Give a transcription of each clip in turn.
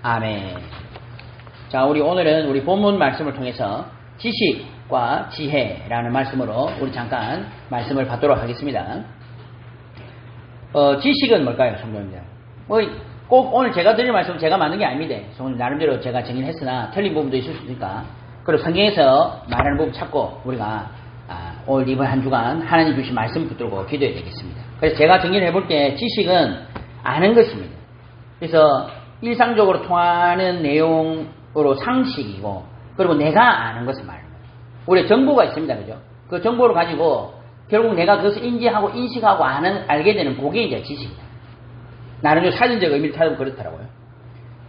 아멘. 자, 오늘은 우리 본문 말씀을 통해서 지식과 지혜라는 말씀으로 우리 잠깐 말씀을 받도록 하겠습니다. 지식은 뭘까요, 성도님들? 꼭 오늘 제가 드릴 말씀은 제가 만든 게 아닙니다. 오늘 나름대로 제가 정리를 했으나 틀린 부분도 있을 수 있으니까. 그리고 성경에서 말하는 부분 찾고 우리가 오늘 이번 한 주간 하나님 주신 말씀 붙들고 기도해야 되겠습니다. 그래서 제가 정리를 해볼 때 지식은 아는 것입니다. 그래서 일상적으로 통하는 내용으로 상식이고, 그리고 내가 아는 것을 말하는 거예요. 우리 정보가 있습니다. 그죠? 그 정보를 가지고 결국 내가 그것을 인지하고 인식하고 알게 되는 그게 이제 지식이다. 나름대로 사전적 의미를 찾으면 그렇더라고요.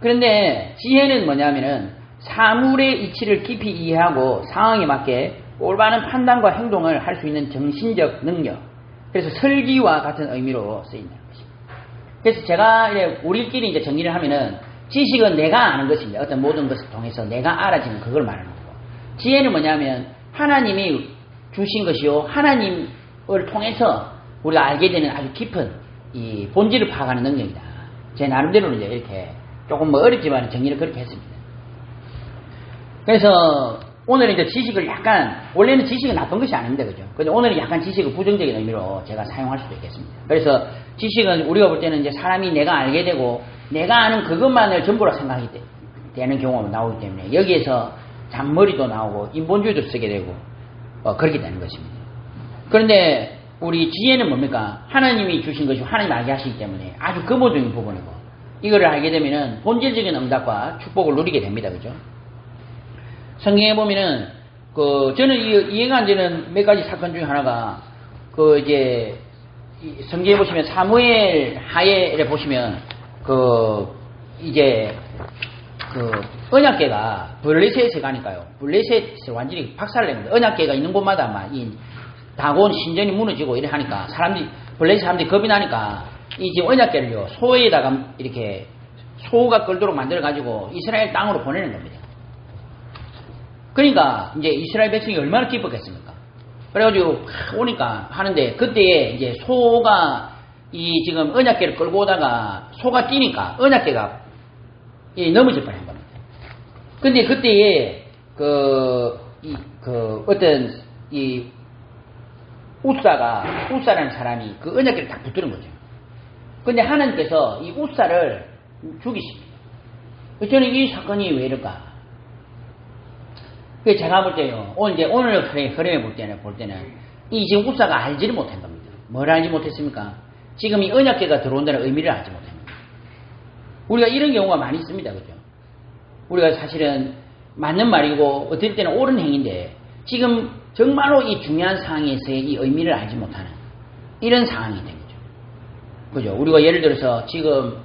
그런데 지혜는 뭐냐면은 사물의 이치를 깊이 이해하고 상황에 맞게 올바른 판단과 행동을 할 수 있는 정신적 능력. 그래서 설기와 같은 의미로 쓰인다는 것입니다. 그래서 제가 우리끼리 이제 정리를 하면은 지식은 내가 아는 것입니다. 어떤 모든 것을 통해서 내가 알아지는 그걸 말하는 거고, 지혜는 뭐냐면 하나님이 주신 것이요, 하나님을 통해서 우리가 알게 되는 아주 깊은 이 본질을 파악하는 능력이다. 제 나름대로는 이제 이렇게 조금 어렵지만 정리를 그렇게 했습니다. 그래서 오늘은 이제 지식을 약간, 원래는 지식은 나쁜 것이 아닙니다. 그죠? 근데 오늘은 약간 지식을 부정적인 의미로 제가 사용할 수도 있겠습니다. 그래서 지식은 우리가 볼 때는 이제 사람이 내가 알게 되고 내가 아는 그것만을 전부라 생각이 되는 경우가 나오기 때문에 여기에서 잔머리도 나오고 인본주의도 쓰게 되고 그렇게 되는 것입니다. 그런데 우리 지혜는 뭡니까? 하나님이 주신 것이 하나님 알게 하시기 때문에 아주 근본적인 부분이고, 이거를 알게 되면은 본질적인 응답과 축복을 누리게 됩니다. 그죠? 성경에 보면은 저는 이해가 안 되는 몇 가지 사건 중에 하나가 이제 성경에 보시면 사무엘 하에를 보시면 이제 언약궤가 블레셋에 가니까요. 블레셋을 완전히 박살냅니다. 언약궤가 있는 곳마다 막 이 다곤 신전이 무너지고 이래 하니까 블레셋 사람들이 겁이 나니까 이 지금 언약궤를요, 소에다가 이렇게 소가 끌도록 만들어가지고 이스라엘 땅으로 보내는 겁니다. 그러니까 이제 이스라엘 백성이 얼마나 기뻤겠습니까? 그래가지고 오니까 하는데, 그때에 이제 소가 이 지금 언약궤를 끌고 오다가 소가 뛰니까 언약궤가 넘어질 뻔한 겁니다. 근데 그때에 어떤 이 우사라는 사람이 그 언약궤를 딱 붙드는 거죠. 근데 하나님께서 이 우사를 죽이십니다. 저는 이 사건이 왜 이럴까? 그래서 제가 볼 때요, 오늘 흐름에 볼 때는 이 지금 우사가 알지를 못한 겁니다. 뭘 알지 못했습니까? 지금 이 언약궤가 들어온다는 의미를 알지 못한 겁니다. 우리가 이런 경우가 많이 있습니다. 그죠? 우리가 사실은 맞는 말이고 어떨 때는 옳은 행위인데 지금 정말로 이 중요한 상황에서의 이 의미를 알지 못하는 이런 상황이 된 거죠. 그죠? 우리가 예를 들어서 지금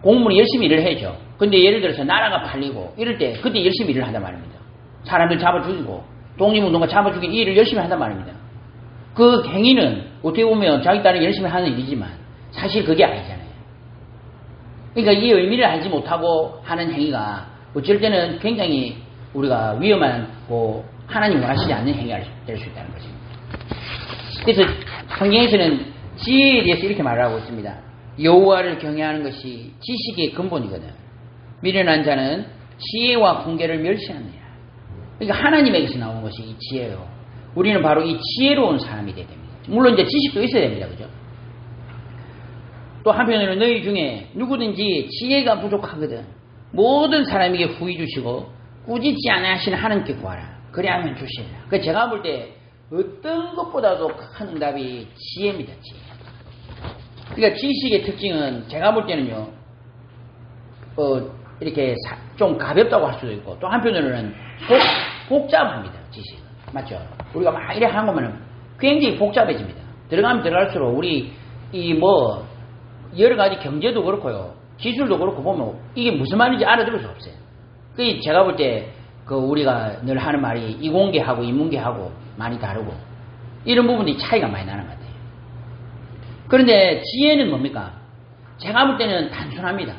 공무원이 열심히 일을 해야죠. 근데 예를 들어서 나라가 팔리고 이럴 때 그때 열심히 일을 한단 말입니다. 사람들 잡아 죽이고 독립운동가 잡아 죽이는 이 일을 열심히 한단 말입니다. 그 행위는 어떻게 보면 자기 딸이 열심히 하는 일이지만 사실 그게 아니잖아요. 그러니까 이 의미를 알지 못하고 하는 행위가 어쩔 때는 굉장히 우리가 위험한 하나님 원하시지 않는 행위가 될 수 있다는 것입니다. 그래서 성경에서는 지혜에 대해서 이렇게 말을 하고 있습니다. 여호와를 경외하는 것이 지식의 근본이거든. 미련한 자는 지혜와 훈계를 멸시하느냐. 그러니까 하나님에게서 나오는 것이 이 지혜예요. 우리는 바로 이 지혜로운 사람이 돼야 됩니다. 물론 이제 지식도 있어야 됩니다. 그죠? 또 한편으로는 너희 중에 누구든지 지혜가 부족하거든 모든 사람에게 후히 주시고 꾸짖지 아니하시는 하나님께 구하라. 그래야만 주시리라. 그래서 제가 볼 때 어떤 것보다도 큰 응답이 지혜입니다. 지혜. 그러니까 지식의 특징은 제가 볼 때는요, 이렇게 좀 가볍다고 할 수도 있고, 또 한편으로는 복잡합니다. 지식. 맞죠? 우리가 막 이래 하는 거면 굉장히 복잡해집니다. 들어가면 들어갈수록 우리 여러 가지 경제도 그렇고요, 기술도 그렇고 보면 이게 무슨 말인지 알아들을 수 없어요. 그 제가 볼 때 우리가 늘 하는 말이 이공계하고 인문계하고 많이 다르고 이런 부분이 차이가 많이 나는 것 같아요. 그런데 지혜는 뭡니까? 제가 볼 때는 단순합니다.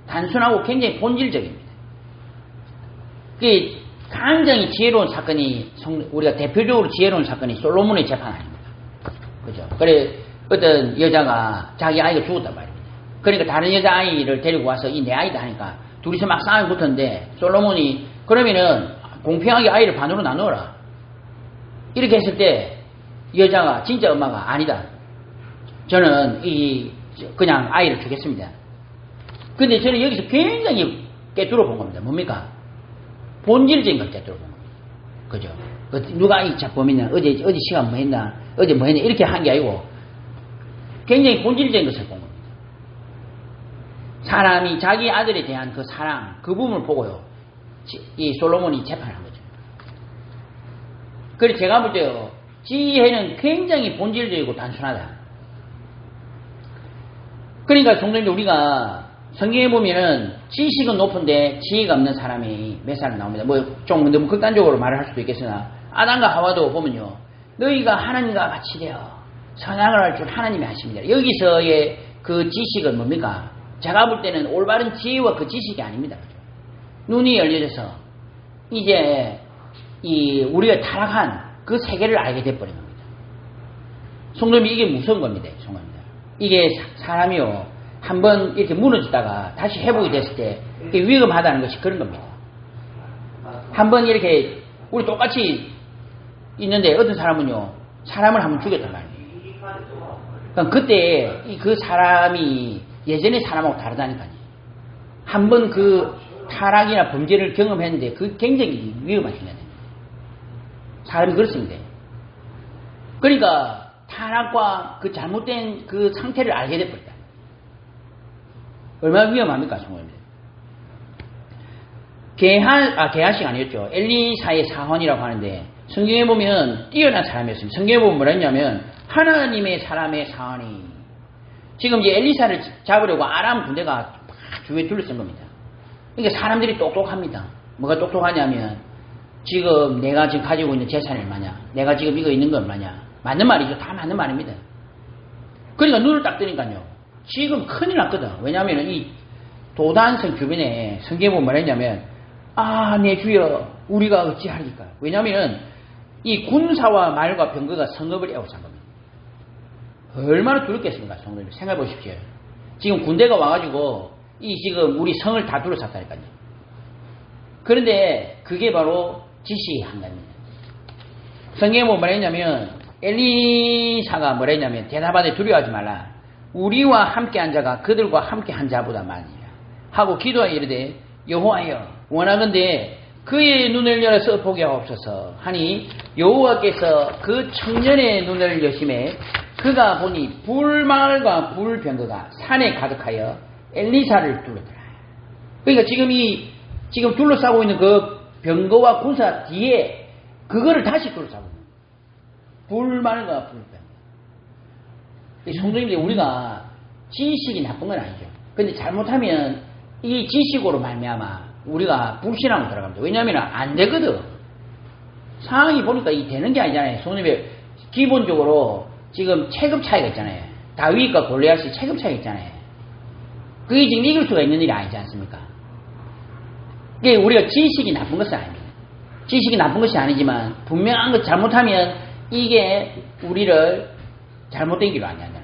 단순하고 굉장히 본질적입니다. 그게 굉장히 지혜로운 사건이, 우리가 대표적으로 지혜로운 사건이 솔로몬의 재판 아닙니까? 그죠? 그래, 어떤 여자가 자기 아이가 죽었단 말입니다. 그러니까 다른 여자아이를 데리고 와서 이 내 아이다 하니까 둘이서 막 싸움이 붙었는데 솔로몬이 그러면은 공평하게 아이를 반으로 나누어라. 이렇게 했을 때 여자가 진짜 엄마가 아니다. 저는 그냥 아이를 주겠습니다. 근데 저는 여기서 굉장히 깨뚫어 본 겁니다. 뭡니까? 본질적인 걸 깨뚫어 본 겁니다. 그죠? 누가 이 작범이냐, 어제 시간 뭐 했나, 어제 뭐 했나, 이렇게 한 게 아니고, 굉장히 본질적인 것을 본 겁니다. 사람이 자기 아들에 대한 그 사랑, 그 부분을 보고요, 이 솔로몬이 재판을 한 거죠. 그래서 제가 볼 때요, 지혜는 굉장히 본질적이고 단순하다. 그러니까 성도님들 우리가 성경에 보면은 지식은 높은데 지혜가 없는 사람이 몇 사람 나옵니다. 뭐 좀 너무 극단적으로 말을 할 수도 있겠으나 아담과 하와도 보면요. 너희가 하나님과 같이 되어 선악을 할 줄 하나님이 하십니다. 여기서의 그 지식은 뭡니까? 제가 볼 때는 올바른 지혜와 그 지식이 아닙니다. 눈이 열려져서 이제 우리가 타락한 그 세계를 알게 돼버린 겁니다. 성도님 이게 무서운 겁니다. 성도입니다. 이게 사람이요. 한번 이렇게 무너졌다가 다시 회복이 됐을 때 위험하다는 것이 그런 겁니다. 한번 이렇게 우리 똑같이 있는데 어떤 사람은요. 사람을 한번 죽였단 말이에요. 그러니까 그때 그 사람이 예전의 사람하고 다르다니까요. 한번 그 타락이나 범죄를 경험했는데 그 굉장히 위험한 순간입니다. 사람이 그렇습니다. 그러니까 타락과 그 잘못된 그 상태를 알게 돼버렸다. 얼마나 위험합니까, 성도님들? 게하시가 아니었죠. 엘리사의 사헌이라고 하는데 성경에 보면 뛰어난 사람이었습니다. 성경에 보면 뭐라 했냐면 하나님의 사람의 사헌이 지금 이제 엘리사를 잡으려고 아람 군대가 막 주위에 둘러쓴 겁니다. 그러니까 사람들이 똑똑합니다. 뭐가 똑똑하냐면 지금 내가 지금 가지고 있는 재산이 얼마냐, 내가 지금 이거 있는 건 얼마냐, 맞는 말이죠. 다 맞는 말입니다. 그러니까 눈을 딱 뜨니까요. 지금 큰일 났거든. 왜냐하면 이 도단성 주변에 성경에 보면 뭐라 했냐면 내 주여 우리가 어찌하리까. 왜냐하면 이 군사와 말과 병거가 성읍을 에워싼 겁니다. 얼마나 두렵겠습니까? 성도님 생각해 보십시오. 지금 군대가 와가지고 지금 우리 성을 다 둘러쌌다니까요. 그런데 그게 바로 지시한 겁니다. 성경에 보면 뭐라 했냐면 엘리사가 뭐라 했냐면 대답하되 두려워하지 말라. 우리와 함께 한 자가 그들과 함께 한 자보다 많으니라 하고 기도하여 이르되 여호와여 원하건대 그의 눈을 열어서 보게 하옵소서 하니 여호와께서 그 청년의 눈을 여심해 그가 보니 불마을과 불병거가 산에 가득하여 엘리사를 둘러더라. 그러니까 지금 둘러싸고 있는 그 병거와 군사 뒤에 그거를 다시 둘러싸고 있는 불마을과 불병거. 성도님들 우리가 지식이 나쁜 건 아니죠. 근데 잘못하면 이 지식으로 말미암아 우리가 불신앙으로 들어갑니다. 왜냐하면 안 되거든. 상황이 보니까 이 되는 게 아니잖아요. 성도님들 기본적으로 지금 체급 차이가 있잖아요. 다윗과 골리앗이 체급 차이가 있잖아요. 그게 지금 이길 수가 있는 일이 아니지 않습니까? 이게 우리가 지식이 나쁜 것은 아닙니다. 지식이 나쁜 것이 아니지만 분명한 것 잘못하면 이게 우리를 잘못된 길로 안간다.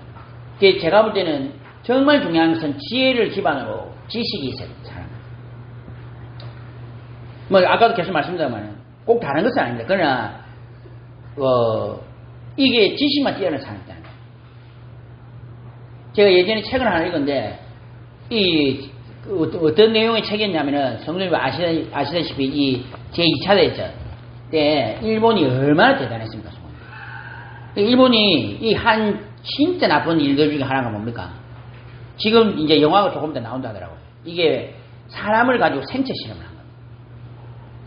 제가 볼 때는 정말 중요한 것은 지혜를 기반으로 지식이 있어야 됩니다. 사람. 뭐 아까도 계속 말씀드렸지만 꼭 다른 것은 아닙니다. 그러나 이게 지식만 뛰어난 사람이 있다는 거예요. 제가 예전에 책을 하나 읽었는데 어떤 내용의 책이었냐면은 성도님 아시다시피 이 제2차 대전 때 일본이 얼마나 대단했습니까? 일본이 진짜 나쁜 일들 중에 하나가 뭡니까? 지금 이제 영화가 조금 더 나온다 하더라고요. 이게 사람을 가지고 생체 실험을 한 겁니다.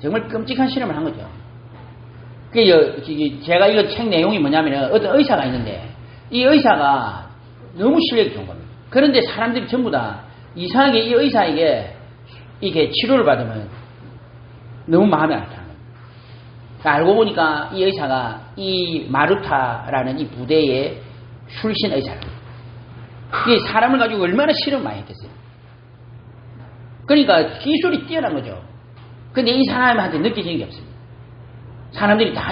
정말 끔찍한 실험을 한 거죠. 제가 이거 책 내용이 뭐냐면은 어떤 의사가 있는데 이 의사가 너무 실력이 좋은 겁니다. 그런데 사람들이 전부 다 이상하게 이 의사에게 이게 치료를 받으면 너무 마음에 안 타는 겁니다. 알고 보니까 이 의사가 이 마루타라는 이 부대의 출신 의사입니다. 이게 사람을 가지고 얼마나 실험 많이 했겠어요. 그러니까 기술이 뛰어난 거죠. 근데 이 사람한테 느껴지는 게 없습니다. 사람들이 다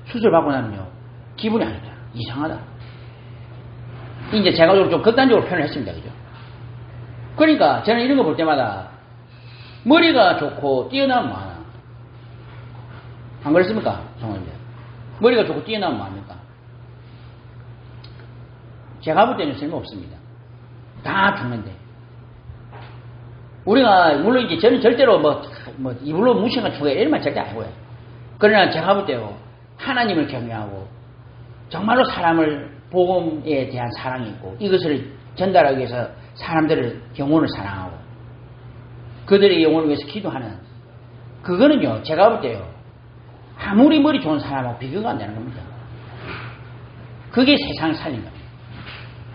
수술받고 나면요. 기분이 안 좋다. 이상하다. 이제 제가 좀 극단적으로 표현을 했습니다. 그죠? 그러니까 저는 이런 거 볼 때마다 머리가 좋고 뛰어나면 뭐하나? 안 그렇습니까? 성원님. 머리가 좋고 뛰어나면 뭐합니까? 제가 볼 때는 쓸모없습니다. 다 죽는데. 우리가, 물론 이제 저는 절대로 이불로 무시한 추구해. 이런 말 절대 아니고요. 그러나 제가 볼 때요, 하나님을 경외하고, 정말로 사람을, 복음에 대한 사랑이 있고, 이것을 전달하기 위해서 사람들을, 영혼을 사랑하고, 그들의 영혼을 위해서 기도하는, 그거는요, 제가 볼 때요, 아무리 머리 좋은 사람하고 비교가 안 되는 겁니다. 그게 세상을 살린 겁니다.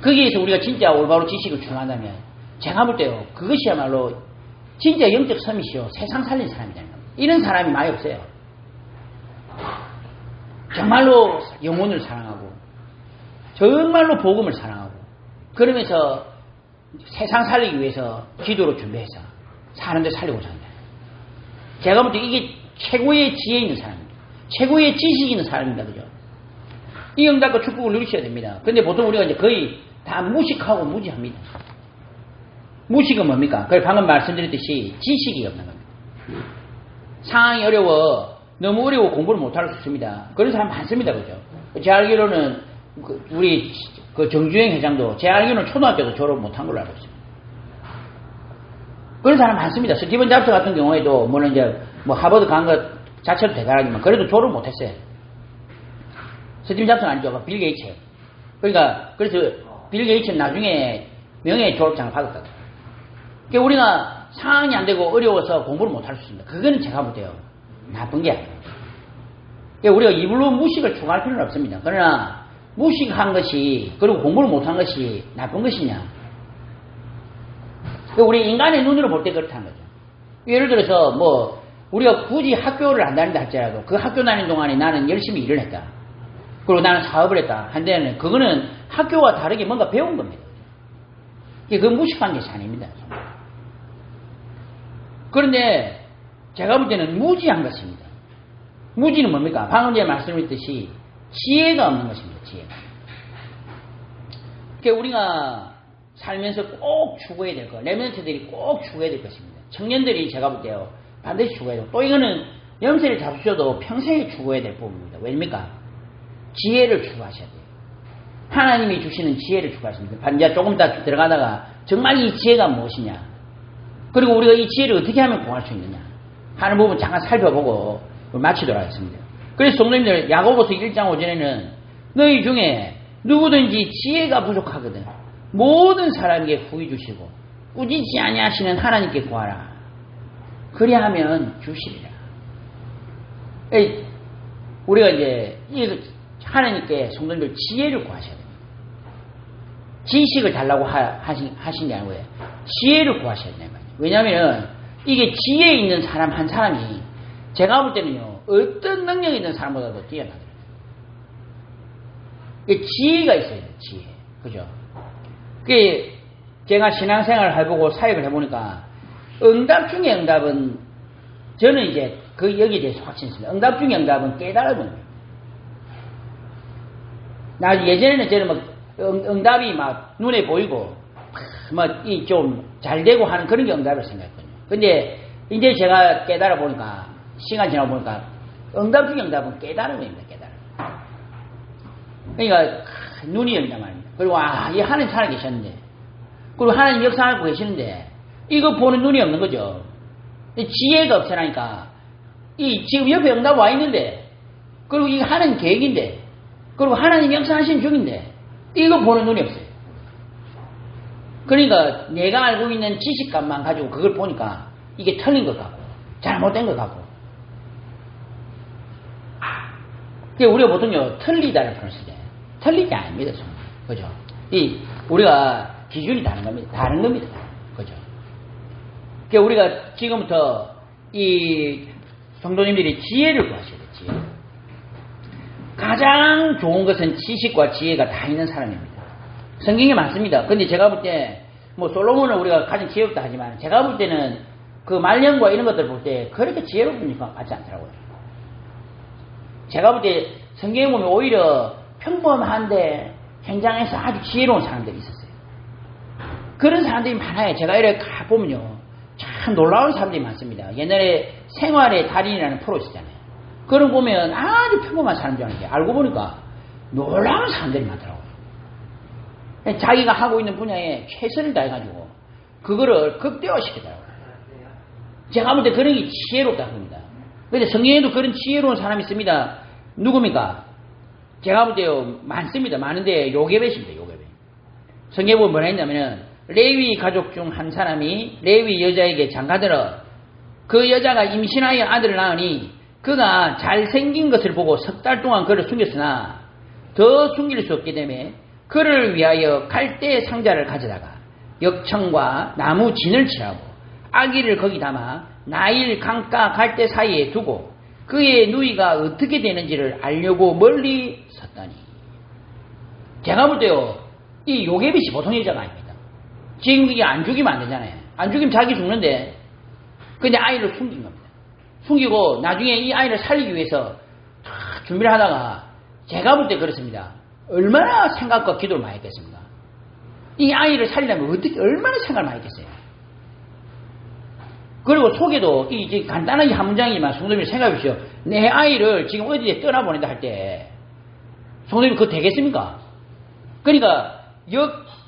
거기에서 우리가 진짜 올바로 지식을 추구한다면 제가 볼 때요, 그것이야말로 진짜 영적 섬이시요 세상 살린 사람이 되는 겁니다. 이런 사람이 많이 없어요. 정말로 영혼을 사랑하고 정말로 복음을 사랑하고 그러면서 세상 살리기 위해서 기도로 준비해서 사람들 살리고자 한다. 제가 볼 때 이게 최고의 지혜 있는 사람입니다. 최고의 지식이 있는 사람입니다. 그죠? 이 응답과 축복을 누리셔야 됩니다. 근데 보통 우리가 이제 거의 다 무식하고 무지합니다. 무식은 뭡니까? 그걸 방금 말씀드렸듯이 지식이 없는 겁니다. 상황이 어려워, 너무 어려워 공부를 못할 수 있습니다. 그런 사람 많습니다. 그죠? 제 알기로는 우리 정주행 회장도 제 알기로는 초등학교도 졸업 못한 걸로 알고 있습니다. 그런 사람 많습니다. 스티븐 잡스 같은 경우에도 물론 이제 하버드 간 것 자체도 대단하지만 그래도 졸업 못했어요. 스티븐 잡스는 아니죠. 빌 게이츠. 그러니까 그래서 빌 게이츠는 나중에 명예 졸업장을 받았다. 그러니까 우리가 상황이 안 되고 어려워서 공부를 못할 수 있습니다. 그거는 제가 볼 때요, 나쁜 게 아니에요. 그러니까 우리가 이불로 무식을 추구할 필요는 없습니다. 그러나 무식한 것이 그리고 공부를 못한 것이 나쁜 것이냐? 그러니까 우리 인간의 눈으로 볼 때 그렇다는 거죠. 예를 들어서 우리가 굳이 학교를 안 다닌다 할지라도 그 학교 다니는 동안에 나는 열심히 일을 했다. 그리고 나는 사업을 했다. 한데는 그거는 학교와 다르게 뭔가 배운 겁니다. 그건 무식한 것이 아닙니다. 그런데 제가 볼 때는 무지한 것입니다. 무지는 뭡니까? 방금 전에 말씀드렸듯이 지혜가 없는 것입니다. 지혜가. 그러니까 우리가 살면서 꼭 추구해야 될 것, 레멘트들이 꼭 추구해야 될 것입니다. 청년들이 제가 볼 때요, 반드시 추구해야 되고, 또 이거는 염세를 잡수셔도 평생에 추구해야 될 부분입니다. 왜입니까? 지혜를 추구하셔야 돼요. 하나님이 주시는 지혜를 추구하십니다. 이제 조금 더 들어가다가 정말 이 지혜가 무엇이냐, 그리고 우리가 이 지혜를 어떻게 하면 구할 수 있느냐 하는 부분 잠깐 살펴보고 마치도록 하겠습니다. 그래서 성도님들, 야고보서 1장 5절에는 너희 중에 누구든지 지혜가 부족하거든 모든 사람에게 구해 주시고 꾸짖지 아니하시는 하나님께 구하라. 그리하면 주시리라. 우리가 이제 하나님께 성도님들 지혜를 구하셔야 됩니다. 지식을 달라고 하신 게 아니고요, 지혜를 구하셔야 됩니다. 왜냐하면 이게 지혜 있는 사람 한 사람이 제가 볼 때는요, 어떤 능력이 있는 사람보다도 뛰어나더라고요. 지혜가 있어야 돼요. 지혜. 그죠? 그게 제가 신앙생활을 해보고 사역을 해보니까 응답 중에 응답은 저는 이제 여기에 대해서 확신이 있습니다. 응답 중에 응답은 깨달음은 나 예전에는 저는 응답이 눈에 보이고 좀 잘 되고 하는 그런 게 응답을 생각했거든요. 근데 이제 제가 깨달아 보니까, 시간 지나고 보니까 응답 중에 응답은 깨달음입니다. 깨달음. 그러니까 눈이 열린단 말입니다. 그리고 이 하나님 살아계셨는데, 그리고 하나님 역사하고 계시는데 이거 보는 눈이 없는 거죠. 지혜가 없으니까 지금 옆에 응답 와 있는데, 그리고 이거 하나님 계획인데, 그리고 하나님 역사하신 중인데 이거 보는 눈이 없어요. 그러니까 내가 알고 있는 지식감만 가지고 그걸 보니까 이게 틀린 것 같고 잘못된 것 같고, 그러니까 우리가 보통요, 틀리다는 표현을 쓰잖아요. 틀리지 않습니다. 그죠? 우리가 기준이 다른 겁니다. 다른 겁니다. 그죠? 그러니까 우리가 지금부터 이 성도님들이 지혜를 구하셔야 돼요. 지혜. 가장 좋은 것은 지식과 지혜가 다 있는 사람입니다. 성경에 많습니다. 근데 제가 볼 때, 솔로몬을 우리가 가장 지혜롭다 하지만, 제가 볼 때는 그 말년과 이런 것들 볼 때, 그렇게 지혜롭은 것 같지 않더라고요. 제가 볼 때, 성경에 보면 오히려 평범한데, 현장에서 아주 지혜로운 사람들이 있었어요. 그런 사람들이 많아요. 제가 이렇게 가보면요. 참 놀라운 사람들이 많습니다. 옛날에 생활의 달인이라는 프로 있었잖아요. 그런 거 보면 아주 평범한 사람 줄 아는데 알고 보니까 놀라운 사람들이 많더라고요. 자기가 하고 있는 분야에 최선을 다해가지고 그거를 극대화시키더라고요. 제가 볼 때 그런 게 지혜롭다 합니다. 근데 성경에도 그런 지혜로운 사람이 있습니다. 누굽니까? 제가 볼 때요 많습니다. 많은데 요게벳입니다. 요게벳. 성경에 보면 뭐라 했냐면은 레위 가족 중 한 사람이 레위 여자에게 장가들어 그 여자가 임신하여 아들을 낳으니 그가 잘생긴 것을 보고 3달 동안 그를 숨겼으나 더 숨길 수 없기 때문에 그를 위하여 갈대 상자를 가져다가 역청과 나무 진을 칠하고 아기를 거기 담아 나일 강가 갈대 사이에 두고 그의 누이가 어떻게 되는지를 알려고 멀리 섰다니. 제가 볼 때요 이 요게벳이 보통 여자가 아닙니다. 지금 이게 안 죽이면 안 되잖아요. 안 죽이면 자기 죽는데 근데 아이를 숨긴 겁니다. 숨기고 나중에 이 아이를 살리기 위해서 준비를 하다가 제가 볼 때 그렇습니다. 얼마나 생각과 기도를 많이 했겠습니까? 이 아이를 살리려면 어떻게 얼마나 생각을 많이 했겠어요. 그리고 속에도 이 간단하게 한 문장이지만 성도님이 생각해 보십시오. 내 아이를 지금 어디에 떠나보낸다 할 때 성도님이 그거 되겠습니까? 그러니까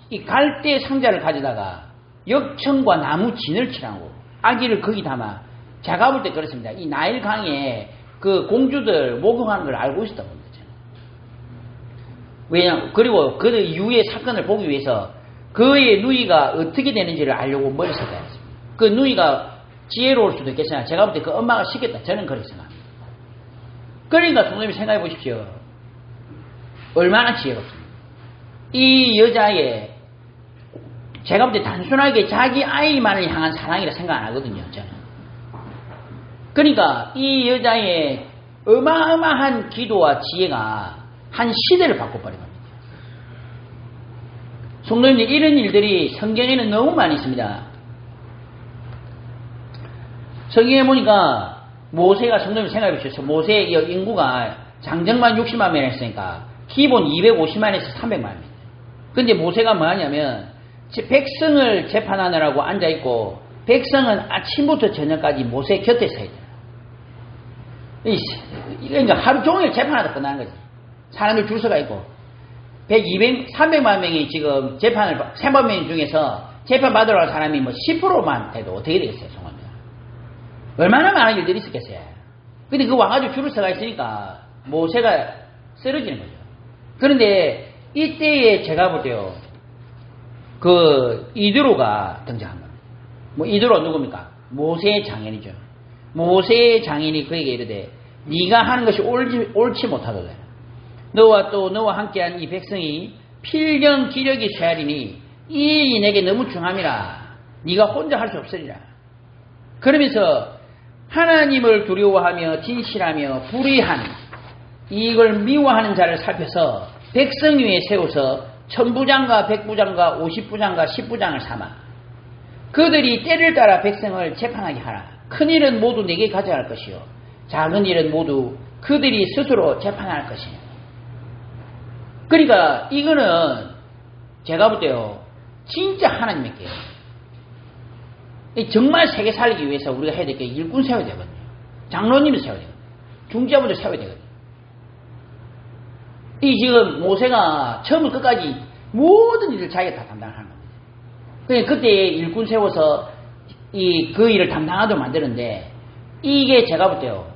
이 갈대 상자를 가져다가 역청과 나무 진을 칠하고 아기를 거기 담아 제가 볼 때 그렇습니다. 이 나일 강에 그 공주들 목욕하는 걸 알고 있었다고 봅니다. 왜냐 그리고 그 이후의 사건을 보기 위해서 그의 누이가 어떻게 되는지를 알려고 머리 썼다 했습니다. 그 누이가 지혜로울 수도 있겠으나 제가 볼 때 그 엄마가 시켰다. 저는 그렇게 생각합니다. 그러니까 성도님이 생각해 보십시오. 얼마나 지혜롭습니까? 이 여자의 제가 볼 때 단순하게 자기 아이만을 향한 사랑이라 생각 안 하거든요. 저는. 그러니까 이 여자의 어마어마한 기도와 지혜가 한 시대를 바꿔버린 겁니다. 성도님들 이런 일들이 성경에는 너무 많이 있습니다. 성경에 보니까 모세가 성도님 생각해 보십시오. 모세의 인구가 장정만 60만 명 했으니까 기본 250만에서 300만입니다. 근데 모세가 뭐 하냐면 백성을 재판하느라고 앉아있고 백성은 아침부터 저녁까지 모세 곁에 서 있다. 그러니까 하루 종일 재판하다 끝나는 거지. 사람들 줄 서가 있고 300만 명이 지금 재판을 3만 명 중에서 재판 받으러 갈 사람이 뭐 10%만 돼도 어떻게 되겠어요, 성원들? 얼마나 많은 일들이 있었겠어요. 근데 그 와가지고 줄을 서가 있으니까 모세가 쓰러지는 거죠. 그런데 이때에 제가 볼 때요, 그 이드로가 등장한 겁니다. 뭐 이드로 누굽니까? 모세의 장인이죠. 모세의 장인이 그에게 이르되 네가 하는 것이 옳지 못하도다. 너와 함께한 이 백성이 필경 기력이 쇠하리니 이 일이 내게 너무 중함이라. 네가 혼자 할 수 없으리라. 그러면서 하나님을 두려워하며 진실하며 불의한 이걸 미워하는 자를 살펴서 백성 위에 세워서 1000부장과 100부장과 50부장과 10부장을 삼아 그들이 때를 따라 백성을 재판하게 하라. 큰 일은 모두 내게 가져갈 것이요 작은 일은 모두 그들이 스스로 재판할 것이요. 그러니까 이거는 제가 볼 때요 진짜 하나님께 정말 세계 살리기 위해서 우리가 해야 될 게 일꾼 세워야 되거든요. 장로님을 세워야 되거든요. 중지자분들 세워야 되거든요. 이 지금 모세가 처음부터 끝까지 모든 일을 자기가 다 담당하는 겁니다. 그러니까 그때 일꾼 세워서 그 일을 담당하도록 만드는데 이게 제가 볼 때요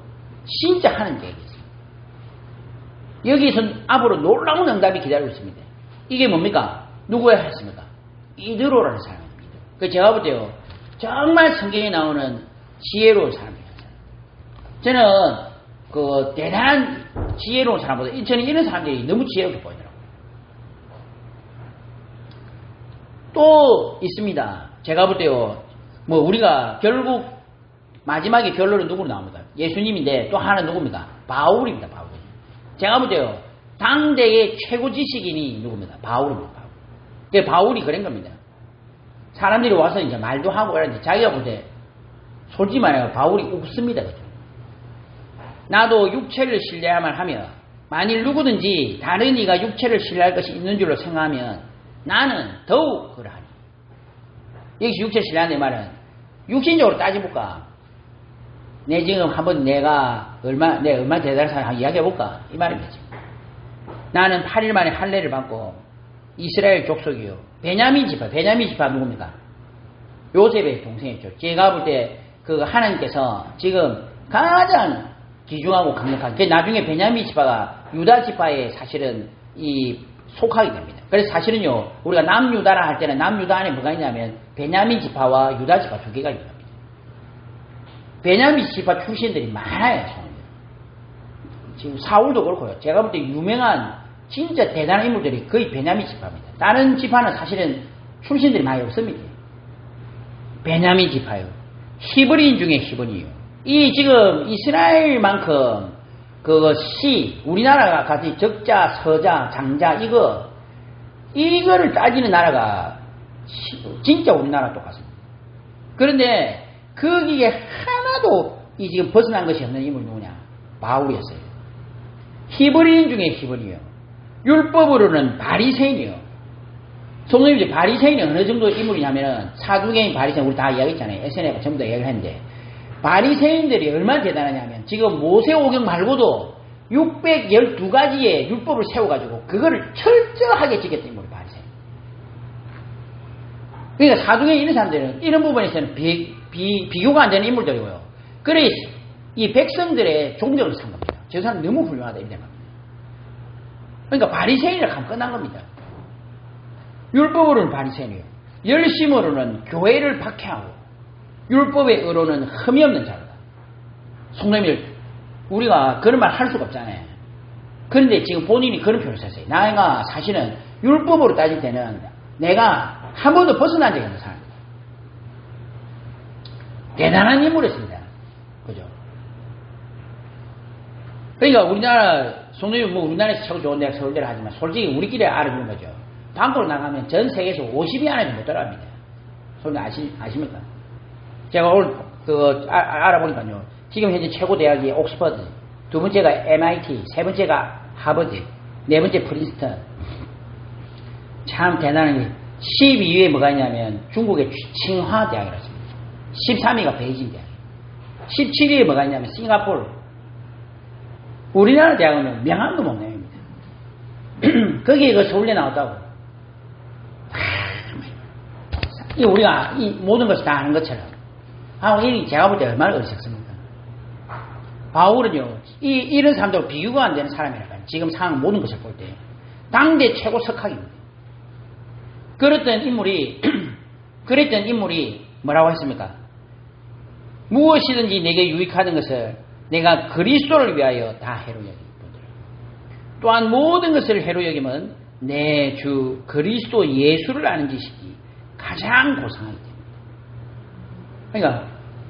진짜 하는 계획이었어요. 여기서 앞으로 놀라운 응답이 기다리고 있습니다. 이게 뭡니까? 누구야 했습니까? 이드로라는 사람입니다. 그 제가 볼 때요 정말 성경에 나오는 지혜로운 사람입니다. 저는 그 대단한 지혜로운 사람보다 저는 이런 사람들이 너무 지혜롭게 보이더라고요. 또 있습니다. 제가 볼 때요 뭐 우리가 결국 마지막에 결론은 누구로 나옵니다. 예수님인데 또 하나 누굽니까? 바울입니다. 바울. 제가 볼 때요 당대의 최고 지식인이 누굽니까? 바울입니다. 바울. 그러니까 바울이 그런 겁니다. 사람들이 와서 이제 말도 하고 그러는데 자기가 볼 때 솔직히 말해요 바울이 웃습니다. 그죠? 나도 육체를 신뢰야만 하며 만일 누구든지 다른 이가 육체를 신뢰할 것이 있는 줄로 생각하면 나는 더욱 그러하니. 여기서 육체 신뢰하는 내 말은 육신적으로 따져볼까? 내 지금 한번 내가 얼마 대단한 사람 한번 이야기해볼까? 이 말입니다. 나는 8일 만에 할례를 받고 이스라엘 족속이요. 베냐민 지파 누굽니까? 요셉의 동생이죠. 제가 볼 때 그 하나님께서 지금 가장 귀중하고 강력한, 나중에 베냐민 지파가 유다 지파에 사실은 속하게 됩니다. 그래서 사실은요, 우리가 남유다라 할 때는 남유다 안에 뭐가 있냐면 베냐민 지파와 유다 지파 두 개가 있는 겁니다. 베냐민 지파 출신들이 많아요. 지금 사울도 그렇고요. 제가 볼 때 유명한 진짜 대단한 인물들이 거의 베냐민 지파입니다. 다른 지파는 사실은 출신들이 많이 없습니다. 베냐민 지파요. 히브리인 중에 히브리요. 이 지금 이스라엘만큼 우리나라가 같이 적자, 서자, 장자 이거를 따지는 나라가 진짜 우리나라 똑같습니다. 그런데 거기에 하나도 지금 벗어난 것이 없는 인물이 누구냐? 바울이었어요. 히브리인 중에 히브리요. 율법으로는 바리새인이요. 성도님들, 바리새인이 어느 정도 인물이냐면은 사두개인 바리새인 우리 다 이야기했잖아요. SNS가 전부 다 이야기를 했는데 바리새인들이 얼마나 대단하냐면 지금 모세오경 말고도 612가지의 율법을 세워가지고 그거를 철저하게 지켰던 인물이 바리새인. 그러니까 사두개인 이런 사람들은 이런 부분에서는 비교가 안 되는 인물들이고요. 그래서 이 백성들의 종적을 산 겁니다. 저 사람 너무 훌륭하다 이런 겁니다. 그러니까 바리새인이라 하면 끝난 겁니다. 율법으로는 바리새인이요. 열심으로는 교회를 박해하고 율법의 의로는 흠이 없는 자로다. 성도님들, 우리가 그런 말 할 수가 없잖아요. 그런데 지금 본인이 그런 표현을 썼어요. 내가 사실은 율법으로 따질 때는 내가 한 번도 벗어난 적이 없는 사람입니다. 대단한 인물이었습니다. 그죠? 그러니까 우리나라 성도님 우리나라에서 최고 좋은 대학 서울대를 하지만 솔직히 우리끼리 알아주는 거죠. 밖으로 나가면 전 세계에서 50위 안에도 못 들어갑니다. 성도님 아십니까? 제가 오늘 알아보니까요. 지금 현재 최고 대학이 옥스퍼드, 두 번째가 MIT, 세 번째가 하버드, 네 번째 프린스턴. 참 대단한 게 12위에 뭐가 있냐면 중국의 칭화 대학이라고 했습니다. 13위가 베이징 대학. 17위에 뭐가 있냐면 싱가포르. 우리나라 대학은 명함도 못 내립니다. 거기에 그 서울대 나왔다고. 이 우리가 이 모든 것을 다 아는 것처럼. 제가 볼 때 얼마나 어리석습니까? 바울은요, 이런 사람들과 비교가 안 되는 사람이라고요. 지금 상황 모든 것을 볼 때. 당대 최고 석학입니다. 그랬던 인물이 뭐라고 했습니까? 무엇이든지 내게 유익하는 것을 내가 그리스도를 위하여 다 해로 여기는 분들. 또한 모든 것을 해로 여기면 내 주 그리스도 예수를 아는 지식이 가장 고상하기 때문에. 그러니까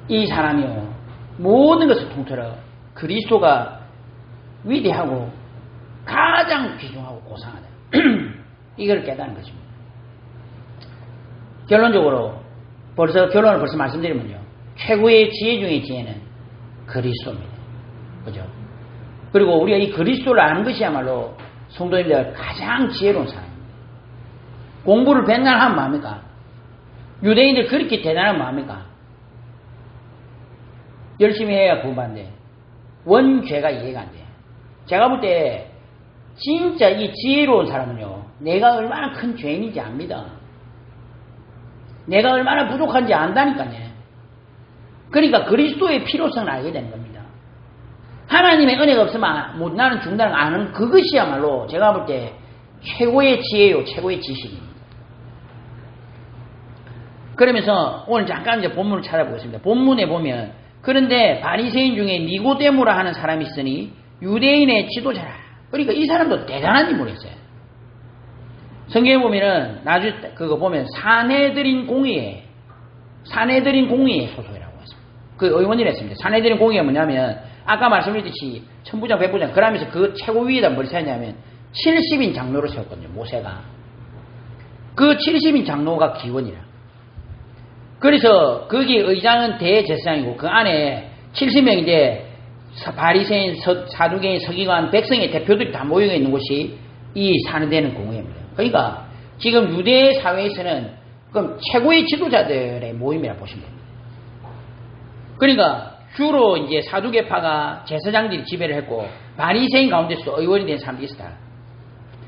이 사람이요, 모든 것을 통틀어 그리스도가 위대하고 가장 귀중하고 고상하다. 이걸 깨닫는 것입니다. 결론적으로 결론을 벌써 말씀드리면요, 최고의 지혜 중의 지혜는 그리스도입니다. 그죠? 그리고 우리가 이 그리스도를 아는 것이야말로 성도님들 가장 지혜로운 사람입니다. 공부를 백날 하면 뭐합니까? 유대인들 그렇게 대단한 뭐합니까? 열심히 해야 구원받는데 원죄가 이해가 안 돼요. 제가 볼 때 진짜 이 지혜로운 사람은요, 내가 얼마나 큰 죄인인지 압니다. 내가 얼마나 부족한지 안다니까요. 그러니까 그리스도의 필요성을 알게 되는 겁니다. 하나님의 은혜가 없으면 나는 죽는다는 걸 아는 그것이야말로 제가 볼 때 최고의 지혜요, 최고의 지식입니다. 그러면서 오늘 잠깐 이제 본문을 찾아보겠습니다. 본문에 보면 그런데 바리새인 중에 니고데모라 하는 사람이 있으니 유대인의 지도자라. 그러니까 이 사람도 대단한 인물이었어요. 성경에 보면은 나중에 그거 보면 사내들인 공의회 소속이라고 했습니다. 그 의원이라 했습니다. 사내들인 공의회가 뭐냐면 아까 말씀드렸듯이 천부장, 백부장 그러면서 그 최고 위에다 뭘 세웠냐면 70인 장로를 세웠거든요. 모세가. 그 70인 장로가 기원이라. 그래서 거기 의장은 대제사장이고 그 안에 70명인데 바리새인, 사두개인, 서기관, 백성의 대표들이 다 모여 있는 곳이 이 사내되는 공회입니다. 그러니까 지금 유대 사회에서는 그럼 최고의 지도자들의 모임이라 보시면 됩니다. 그러니까 주로 이제 사두개파가 제사장들이 지배를 했고 바리새인 가운데서 의원이 된 사람들이 있었다.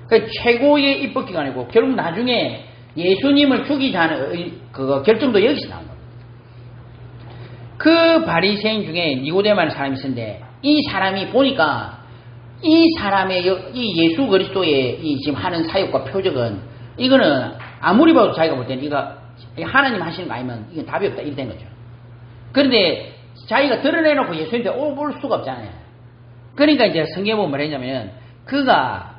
그 최고의 입법기관이고 결국 나중에 예수님을 죽이자는 그 결정도 여기서 나온 겁니다. 그 바리새인 중에 니고데모라는 사람이 있었는데 이 사람이 보니까 이 사람의 이 예수 그리스도의 이 지금 하는 사역과 표적은 이거는 아무리 봐도 자기가 볼 때는 이거 하나님 하시는 거 아니면 이건 답이 없다 이렇게 된 거죠. 그런데 자기가 드러내놓고 예수님한테 올 수가 없잖아요. 그러니까 이제 성경에 보면 뭐라 했냐면 그가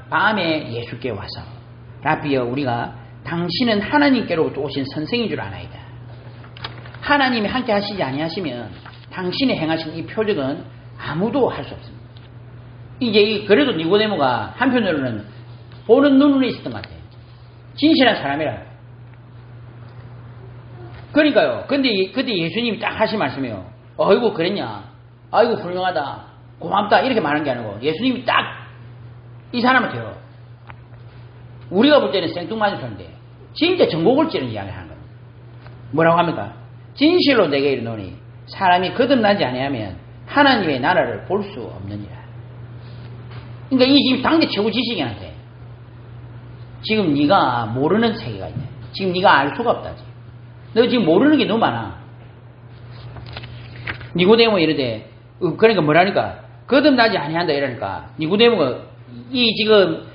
밤에 예수께 와서 라비여 우리가 당신은 하나님께로부터 오신 선생인 줄 아나이다. 하나님이 함께 하시지 아니하시면 당신이 행하신 이 표적은 아무도 할 수 없습니다. 이제 그래도 니고데모가 한편으로는 보는 눈으로 있었던 것 같아요. 진실한 사람이라. 그러니까요. 근데 그때 예수님이 딱 하신 말씀이에요. 어이구 그랬냐? 아이고 훌륭하다. 고맙다. 이렇게 말하는 게 아니고 예수님이 딱 이 사람한테요. 우리가 볼 때는 생뚱맞은 소리인데 진짜 전곡을 찌르는 이야기를 하는 거예요. 뭐라고 합니까? 진실로 내게 이르노니 사람이 거듭나지 아니하면 하나님의 나라를 볼 수 없느니라. 그러니까 이 지금 당대 최고 지식인한테 지금 네가 모르는 세계가 있네. 지금 네가 알 수가 없다. 너 지금 모르는 게 너무 많아. 니고데모 이러되 그러니까 뭐라니까 거듭나지 아니한다 이러니까 니고데모가 이 지금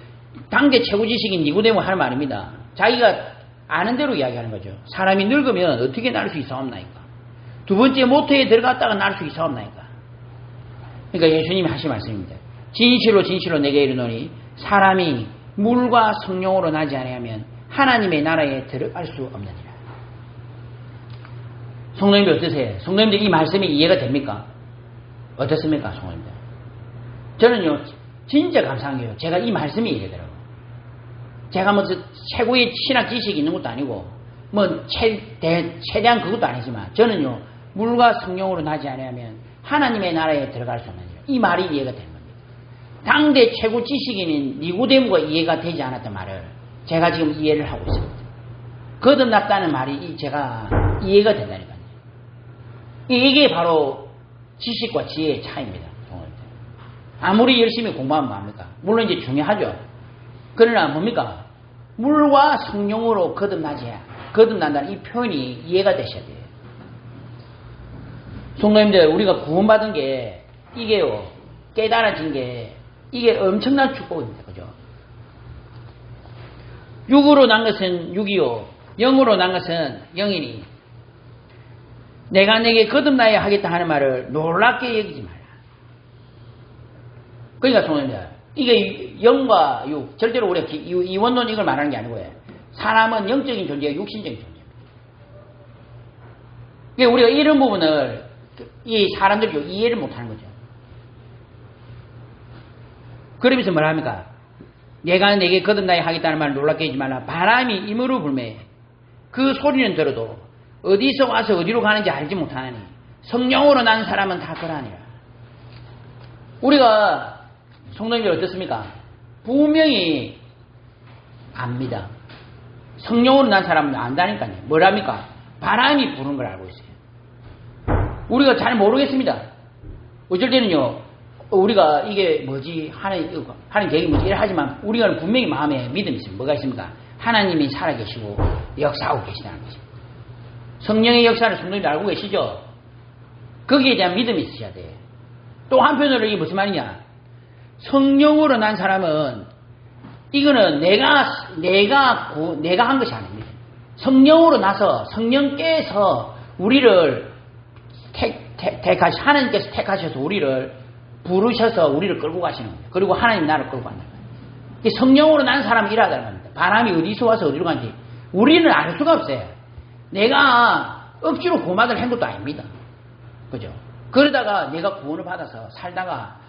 당대 최고 지식인 니고데모 하는 말입니다. 자기가 아는 대로 이야기하는 거죠. 사람이 늙으면 어떻게 날 수 있사옵나이까. 두 번째 모태에 들어갔다가 날 수 있사옵나이까. 그러니까 예수님이 하신 말씀입니다. 진실로 진실로 내게 이르노니 사람이 물과 성령으로 나지 아니하면 하나님의 나라에 들어갈 수 없느니라. 성도님들 어떠세요? 성도님들 이 말씀이 이해가 됩니까? 어떻습니까? 성도님들. 저는요 진짜 감사한 게요. 제가 이 말씀이 이래더라고요. 제가 뭐 최고의 신학 지식이 있는 것도 아니고 뭐 최대한 그것도 아니지만 저는요 물과 성령으로 나지 아니하면 하나님의 나라에 들어갈 수 없느니라. 이 말이 이해가 되는 겁니다. 당대 최고 지식인인 니고데모가 이해가 되지 않았던 말을 제가 지금 이해를 하고 있습니다. 거듭났다는 말이 제가 이해가 된다니까요. 이게 바로 지식과 지혜의 차이입니다. 아무리 열심히 공부하면 뭐합니까? 물론 이제 중요하죠. 그러나 뭡니까? 물과 성령으로 거듭난다는 이 표현이 이해가 되셔야 돼요. 성도님들 우리가 구원받은 게 이게요 깨달아진 게 이게 엄청난 축복입니다. 그죠? 육으로 난 것은 육이요 영으로 난 것은 영이니 내가 내게 거듭나야 하겠다 하는 말을 놀랍게 여기지 마라. 그러니까 성도님들 이게 영과 육 절대로 우리가 이원론 이걸 말하는 게 아니고요. 사람은 영적인 존재와 육신적인 존재입니다. 그러니까 우리가 이런 부분을 이 사람들이 이해를 못하는 거죠. 그러면서 뭐라 합니까? 내가 내게 거듭나야 하겠다는 말을 놀랍게 하지 말라. 바람이 임으로 불매 그 소리는 들어도 어디서 와서 어디로 가는지 알지 못하니 성령으로 난 사람은 다 그러하니라. 우리가 성도님들 어떻습니까? 분명히 압니다. 성령으로 난 사람은 안다니까요. 뭐랍니까? 바람이 부는 걸 알고 있어요. 우리가 잘 모르겠습니다. 어쩔 때는요, 우리가 이게 뭐지, 하는 계획이 뭐지, 이래 하지만 우리가 분명히 마음에 믿음이 있습니다. 뭐가 있습니까? 하나님이 살아계시고 역사하고 계시다는 거죠. 성령의 역사를 성도님들 알고 계시죠? 거기에 대한 믿음이 있으셔야 돼요. 또 한편으로 이게 무슨 말이냐? 성령으로 난 사람은 이거는 내가 한 것이 아닙니다. 성령으로 나서 성령께서 우리를 하나님께서 택하셔서 우리를 부르셔서 우리를 끌고 가시는 겁니다. 그리고 하나님 나를 끌고 간다는 거예요. 성령으로 난 사람이 일하다는 겁니다. 바람이 어디서 와서 어디로 간지 우리는 알 수가 없어요. 내가 억지로 구원받을 한 것도 아닙니다. 그죠? 그러다가 내가 구원을 받아서 살다가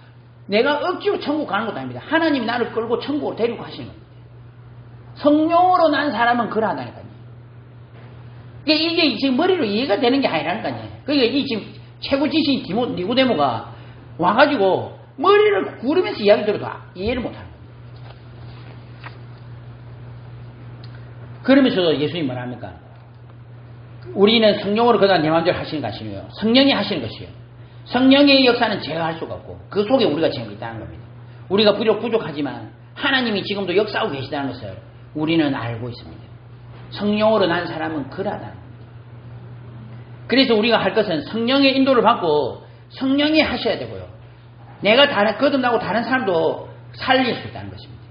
내가 억지로 천국 가는 것도 아닙니다. 하나님이 나를 끌고 천국으로 데리고 가시는 겁니다. 성령으로 난 사람은 그러하다니까요. 이게 지금 머리로 이해가 되는 게 아니라니까요. 그러니까 이 지금 최고 지신 니고데모가 와가지고 머리를 구르면서 이야기 들어도 이해를 못하는 거예요. 그러면서도 예수님이 뭐라 합니까? 우리는 성령으로 그다음 내 마음대로 하시는 거 아니에요. 성령이 하시는 것이에요. 성령의 역사는 제가 할 수가 없고 그 속에 우리가 지금 있다는 겁니다. 우리가 비록 부족하지만 하나님이 지금도 역사하고 계시다는 것을 우리는 알고 있습니다. 성령으로 난 사람은 그러하다는 겁니다. 그래서 우리가 할 것은 성령의 인도를 받고 성령이 하셔야 되고요. 내가 거듭나고 다른 사람도 살릴 수 있다는 것입니다.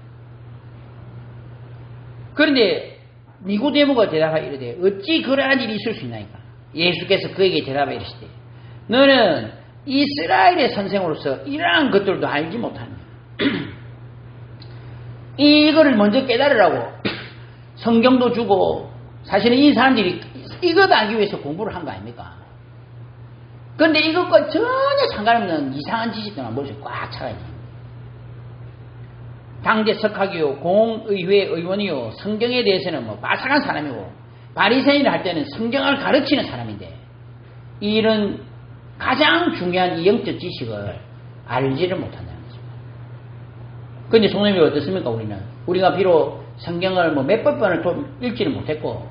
그런데 니고데모가 대답하여 이르되 어찌 그러한 일이 있을 수 있나이까? 예수께서 그에게 대답하여 이르시되 너는 이스라엘의 선생으로서 이러한 것들도 알지 못하느냐. 이거를 먼저 깨달으라고 성경도 주고 사실은 이 사람들이 이것 알기 위해서 공부를 한 거 아닙니까? 그런데 이것과 전혀 상관없는 이상한 지식들만 머릿속에 꽉 차가 있는 당대 석학이요 공의회 의원이요 성경에 대해서는 뭐 빠삭한 사람이고 바리새인을 할 때는 성경을 가르치는 사람인데 이런 가장 중요한 이 영적 지식을 알지를 못한다는 것입니다. 그런데 성령님이 어떻습니까? 우리가 비록 성경을 뭐 몇백 번을 또 읽지를 못했고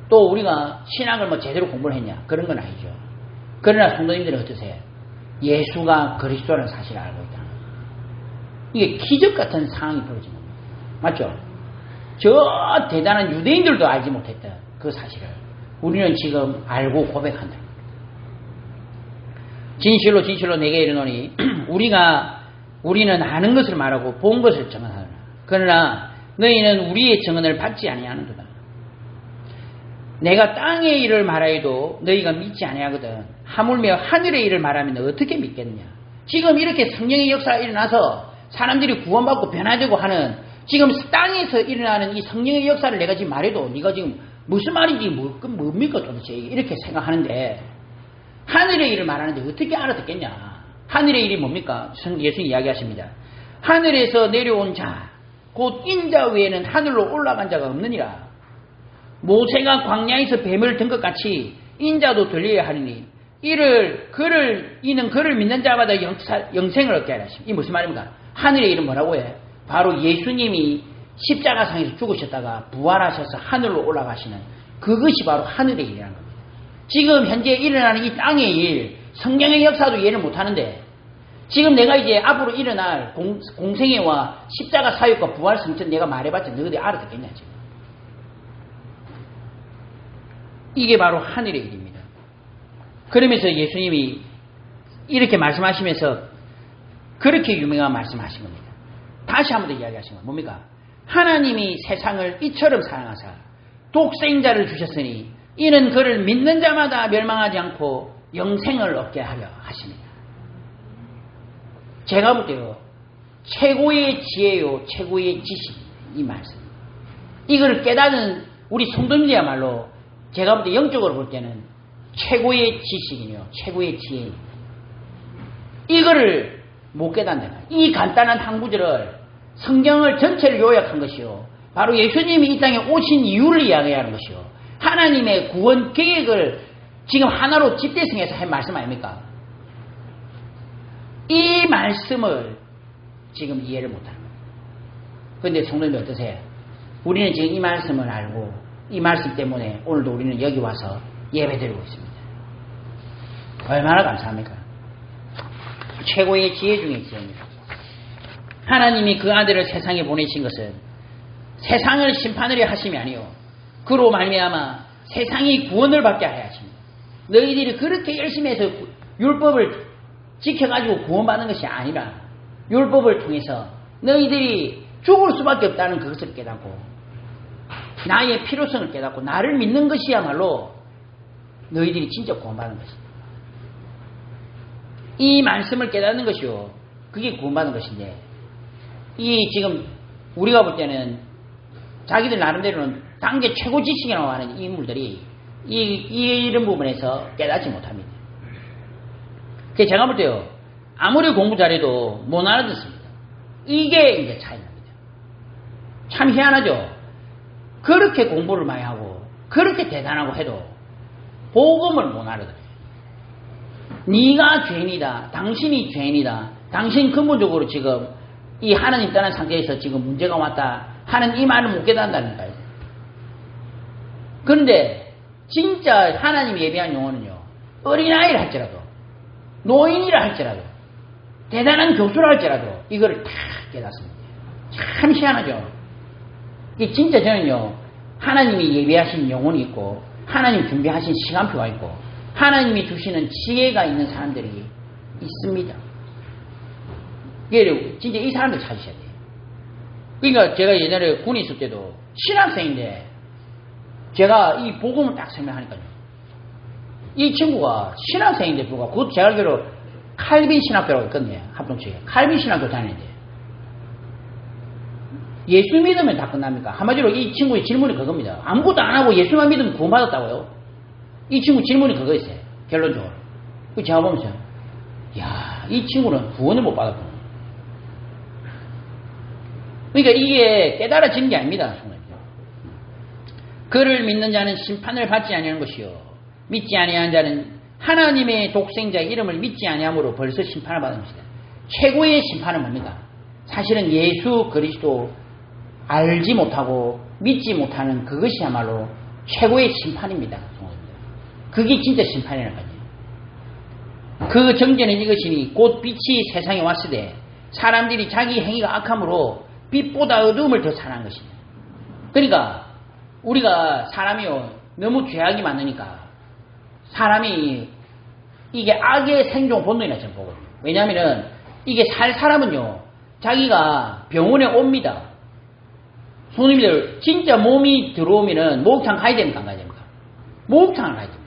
또 우리가 신학을 뭐 제대로 공부를 했냐 그런 건 아니죠. 그러나 성도님들은 어떠세요? 예수가 그리스도라는 사실을 알고 있다. 이게 기적 같은 상황이 벌어진 겁니다. 맞죠? 저 대단한 유대인들도 알지 못했던 그 사실을 우리는 지금 알고 고백한다. 진실로 진실로 내게 이르노니 우리는 아는 것을 말하고 본 것을 증언하노라. 그러나 너희는 우리의 증언을 받지 아니하는도다. 내가 땅의 일을 말하여도 너희가 믿지 아니하거든. 하물며 하늘의 일을 말하면 어떻게 믿겠느냐. 지금 이렇게 성령의 역사가 일어나서 사람들이 구원받고 변화되고 하는 지금 땅에서 일어나는 이 성령의 역사를 내가 지금 말해도 네가 지금 무슨 말인지 뭡니까 도대체 이렇게 생각하는데 하늘의 일을 말하는데 어떻게 알아듣겠냐. 하늘의 일이 뭡니까? 예수님이 이야기하십니다. 하늘에서 내려온 자 곧 인자 외에는 하늘로 올라간 자가 없느니라. 모세가 광야에서 뱀을 든 것 같이 인자도 들려야 하리니 이는 그를 믿는 자마다 영생을 얻게 하라. 이 무슨 말입니까? 하늘의 일은 뭐라고 해? 바로 예수님이 십자가상에서 죽으셨다가 부활하셔서 하늘로 올라가시는 그것이 바로 하늘의 일이라는 겁니다. 지금 현재 일어나는 이 땅의 일, 성령의 역사도 이해를 못하는데 지금 내가 이제 앞으로 일어날 공생애와 십자가 사역과 부활 성천 내가 말해봤자 너희들이 알아듣겠냐 지금. 이게 바로 하늘의 일입니다. 그러면서 예수님이 이렇게 말씀하시면서 그렇게 유명한 말씀하신 겁니다. 다시 한 번 더 이야기하신 겁니다. 뭡니까? 하나님이 세상을 이처럼 사랑하사 독생자를 주셨으니 이는 그를 믿는 자마다 멸망하지 않고 영생을 얻게 하려 하십니다. 제가 볼 때요 최고의 지혜요 최고의 지식 이 말씀 이거를 깨닫는 우리 성도님들이야말로 제가 볼 때 영적으로 볼 때는 최고의 지식이요 최고의 지혜 이거를 못 깨닫는다. 이 간단한 한 구절을 성경을 전체를 요약한 것이요 바로 예수님이 이 땅에 오신 이유를 이야기하는 것이요 하나님의 구원 계획을 지금 하나로 집대성해서 한 말씀 아닙니까? 이 말씀을 지금 이해를 못하는 거예요. 그런데 성도님들 어떠세요? 우리는 지금 이 말씀을 알고 이 말씀 때문에 오늘도 우리는 여기 와서 예배드리고 있습니다. 얼마나 감사합니까? 최고의 지혜 중에 지혜입니다. 하나님이 그 아들을 세상에 보내신 것은 세상을 심판하려 하심이 아니요 그로 말미암아 세상이 구원을 받게 하여 하십니다. 너희들이 그렇게 열심히 해서 율법을 지켜가지고 구원받는 것이 아니라 율법을 통해서 너희들이 죽을 수밖에 없다는 그것을 깨닫고 나의 필요성을 깨닫고 나를 믿는 것이야말로 너희들이 진짜 구원받는 것입니다. 이 말씀을 깨닫는 것이요 그게 구원받는 것인데 이 지금 우리가 볼 때는 자기들 나름대로는 단계 최고 지식이라고 하는 이 인물들이 이런 부분에서 깨닫지 못합니다. 그래서 제가 볼 때요 아무리 공부 잘해도 못 알아듣습니다. 이게 이제 차이입니다. 참 희한하죠. 그렇게 공부를 많이 하고 그렇게 대단하고 해도 복음을 못 알아들어요. 네가 죄인이다. 당신이 죄인이다. 당신 근본적으로 지금 이 하나님 떠난 상태에서 지금 문제가 왔다 하는 이 말을 못 깨닫는다니까요. 그런데 진짜 하나님이 예비한 영혼은요, 어린아이를 할지라도, 노인이라 할지라도, 대단한 교수라 할지라도 이거를 다 깨닫습니다. 참 희한하죠. 이게 진짜 저는요, 하나님이 예비하신 영혼이 있고 하나님 준비하신 시간표가 있고 하나님이 주시는 지혜가 있는 사람들이 있습니다. 이게 진짜 이 사람들 찾으셔야 돼요. 그러니까 제가 예전에 군에 있을 때도 신학생인데 제가 이 복음을 딱 설명하니까요, 이 친구가 신학생인데 불구하고 그것도 제가 알기로 칼빈 신학교라고 있거든요. 합동측에 칼빈 신학교 다니는데 예수 믿으면 다 끝납니까? 한마디로 이 친구의 질문이 그겁니다. 아무것도 안 하고 예수만 믿으면 구원받았다고요? 이 친구 질문이 그거였어요. 결론적으로. 제가 보면서 야, 이 친구는 구원을 못 받았구나. 그러니까 이게 깨달아지는 게 아닙니다. 그를 믿는 자는 심판을 받지 아니하는 것이요, 믿지 아니하는 자는 하나님의 독생자의 이름을 믿지 아니함으로 벌써 심판을 받은 것이다. 최고의 심판은 뭡니까? 사실은 예수 그리스도 알지 못하고 믿지 못하는 그것이야말로 최고의 심판입니다. 그게 진짜 심판이라는 거죠. 그 정죄는 이것이니 곧 빛이 세상에 왔을 때 사람들이 자기 행위가 악함으로 빛보다 어두움을 더 사랑한 것입니다. 그러니까 우리가 사람이요, 너무 죄악이 많으니까 사람이 이게 악의 생존 본능이라 저는 보거든요. 왜냐하면 이게 살 사람은요, 자기가 병원에 옵니다. 손님들 진짜 몸이 들어오면은 목욕탕 가야 됩니까? 안 가야 됩니까? 목욕탕을 가야 됩니다.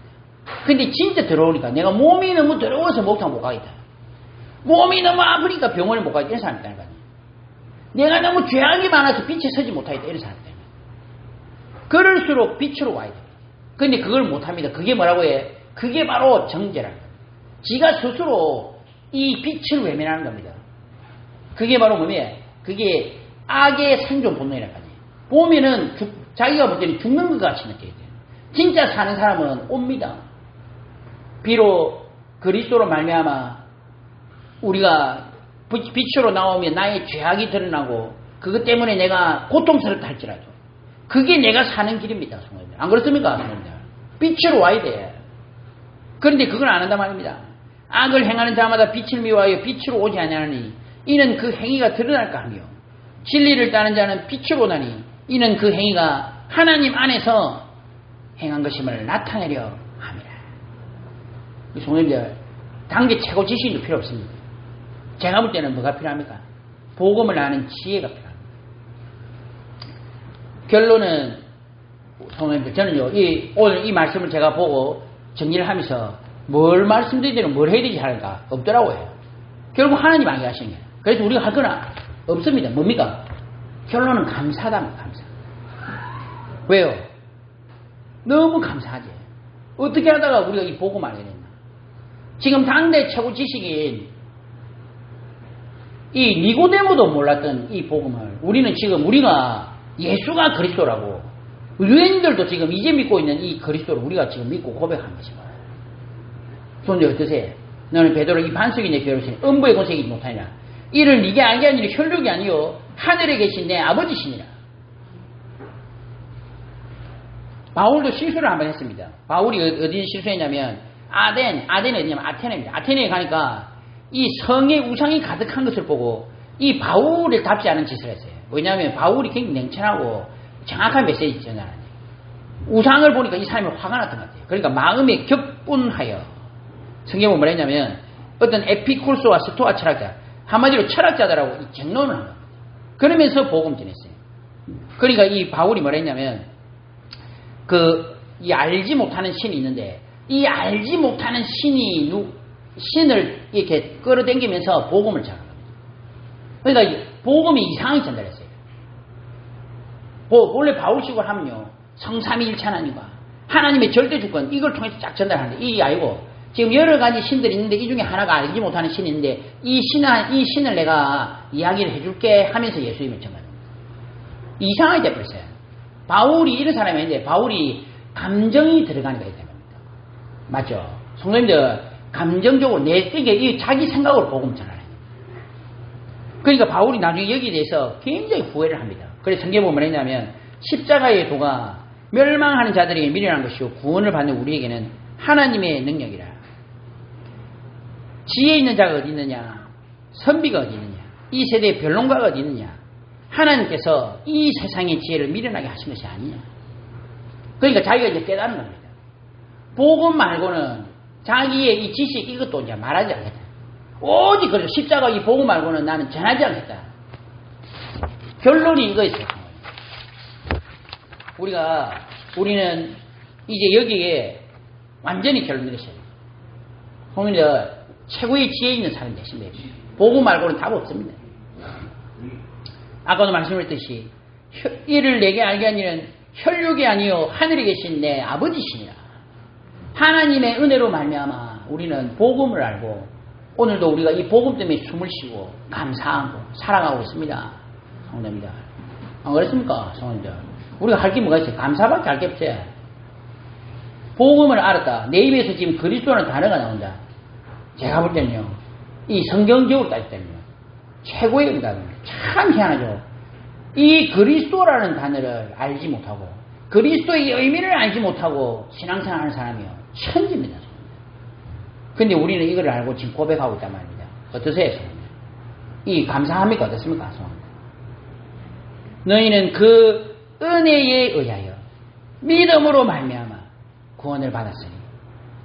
근데 진짜 들어오니까 내가 몸이 너무 더러워서 목욕탕 못 가겠다, 몸이 너무 아프니까 병원에 못 가겠다, 이런 사람이 있다는 거 아니에요. 내가 너무 죄악이 많아서 빛에 서지 못하겠다, 이런 사람이 있다는 거예요. 그럴수록 빛으로 와야 됩니다. 근데 그걸 못합니다. 그게 뭐라고 해? 그게 바로 정죄라는 겁니다. 지가 스스로 이 빛을 외면하는 겁니다. 그게 바로 뭐냐? 그게 악의 생존 본능이라는 거예요. 보면은 자기가 볼 때는 죽는 것 같이 느껴야 돼요. 진짜 사는 사람은 옵니다. 비록 그리스도로 말미암아 우리가 빛으로 나오면 나의 죄악이 드러나고 그것 때문에 내가 고통스럽다 할지라도 그게 내가 사는 길입니다. 성도님들. 안 그렇습니까? 성도님들. 빛으로 와야 돼. 그런데 그걸 안 한단 말입니다. 악을 행하는 자마다 빛을 미워하여 빛으로 오지 아니하니 이는 그 행위가 드러날까 하며, 진리를 따는 자는 빛으로 오나니 이는 그 행위가 하나님 안에서 행한 것임을 나타내려 함이라. 성도님들, 단계 최고 지식도 필요 없습니다. 제가 볼 때는 뭐가 필요합니까? 복음을 아는 지혜가 필요합니다. 결론은 성도님들, 저는요, 오늘 이 말씀을 제가 보고 정리를 하면서 뭘 말씀드리든 뭘 해야 되지 하니까 없더라고요. 결국 하나님 알게 하시는 거예요. 그래서 우리가 할 거나 없습니다. 뭡니까? 결론은 감사하다는 감사. 왜요? 너무 감사하지. 어떻게 하다가 우리가 이 복음 알게 됐나? 지금 당대 최고 지식인 이 니고데모도 몰랐던 이 복음을 우리는 지금 우리가 예수가 그리스도라고, 유대인들도 지금 이제 믿고 있는 이 그리스도를 우리가 지금 믿고 고백하는 것입니다. 손님 어떠세요? 너는 베드로 이 반석이 내 괴로우시니 음부의 권세이지 못하니라. 이를 네게 알게 하니라. 혈육이 아니요 하늘에 계신 내 아버지시니라. 바울도 실수를 한번 했습니다. 바울이 어디 실수했냐면 아덴이 어디냐면 아테네입니다. 아테네에 가니까 이 성의 우상이 가득한 것을 보고 이 바울을 답지 않은 짓을 했어요. 왜냐하면 바울이 굉장히 냉철하고 정확한 메시지 전하는, 우상을 보니까 이 사람이 화가 났던 것 같아요. 그러니까 마음에 격분하여, 성경은 뭐라 했냐면 어떤 에피쿠르스와 스토아 철학자, 한마디로 철학자들하고 쟁론을 한 겁니다. 그러면서 복음 전했어요. 그러니까 이 바울이 뭐라 했냐면 이 알지 못하는 신이 있는데 이 알지 못하는 신을 이렇게 끌어당기면서 복음을 전하는 겁니다. 그러니까 복음이 이상하게 전달했어요. 원래 바울식으로 하면요, 성삼위일체 하나님과 하나님의 절대 주권, 이걸 통해서 쫙 전달하는데 이게 아니고 지금 여러 가지 신들이 있는데 이 중에 하나가 알지 못하는 신이 있는데 이 신을 내가 이야기를 해줄게 하면서 예수님을 전하는 겁니다. 이상하게 돼버렸어요. 바울이 이런 사람인데 바울이 감정이 들어가는 거기 때문입니다. 맞죠? 성도님들, 감정적으로 그러니까 자기 생각으로 복음 전하는 거예요. 그러니까 바울이 나중에 여기에 대해서 굉장히 후회를 합니다. 그래서 성경에 보면 뭐냐면 십자가의 도가 멸망하는 자들에게 미련한 것이요 구원을 받는 우리에게는 하나님의 능력이라. 지혜 있는 자가 어디 있느냐? 선비가 어디 있느냐? 이 세대의 변론가가 어디 있느냐? 하나님께서 이 세상의 지혜를 미련하게 하신 것이 아니냐. 그러니까 자기가 이제 깨달은 겁니다. 복음 말고는 자기의 이 지식 이것도 이제 말하지 않겠다. 오직 그래서 십자가 이 복음 말고는 나는 전하지 않겠다. 결론이 이거였어요. 우리는 이제 여기에 완전히 결론이 됐어요. 성민이들 최고의 지혜 있는 사람이 되신 거예요. 복음 말고는 답 없습니다. 아까도 말씀드렸듯이 이를 내게 알게 하니는 혈육이 아니요 하늘에 계신 내 아버지시니라. 하나님의 은혜로 말미암아 우리는 복음을 알고 오늘도 우리가 이 복음 때문에 숨을 쉬고 감사하고 살아가고 있습니다. 성도입니다. 안 그렇습니까? 성도님들. 우리가 할 게 뭐가 있어요? 감사밖에 할 게 없어요. 복음을 알았다. 내 입에서 지금 그리스도라는 단어가 나온다. 제가 볼 때는요. 이 성경적으로 따질 때는요. 최고의 응답입니다. 참 희한하죠. 이 그리스도라는 단어를 알지 못하고 그리스도의 의미를 알지 못하고 신앙생활하는 사람이요. 천지입니다. 근데 우리는 이걸 알고 지금 고백하고 있단 말입니다. 어떠세요? 이 감사합니까? 어떻습니까? 너희는 그 은혜에 의하여 믿음으로 말미암아 구원을 받았으니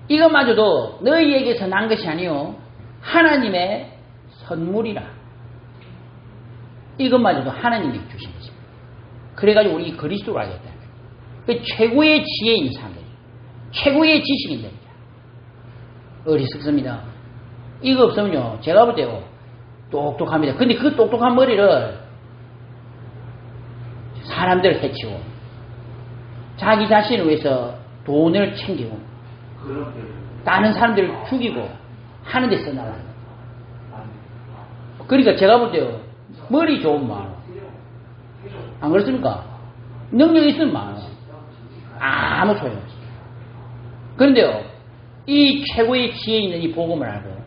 이것마저도 너희에게서 난 것이 아니요 하나님의 선물이라. 이것마저도 하나님이 주신 것입니다. 그래가지고 우리 그리스도를 알겠다. 그 최고의 지혜 있는 사람들이 최고의 지식인들입니다. 어리석습니다. 이거 없으면요 제가 볼 때요 똑똑합니다. 근데 그 똑똑한 머리를 사람들을 해치고 자기 자신을 위해서 돈을 챙기고 다른 사람들을 죽이고 하는 데 써나가는 거예요. 그러니까 제가 볼 때요 머리 좋은 마음 안 그렇습니까? 능력이 있으면 많아. 아무 소용없어요. 그런데요 이 최고의 지혜 있는 이 복음을 알고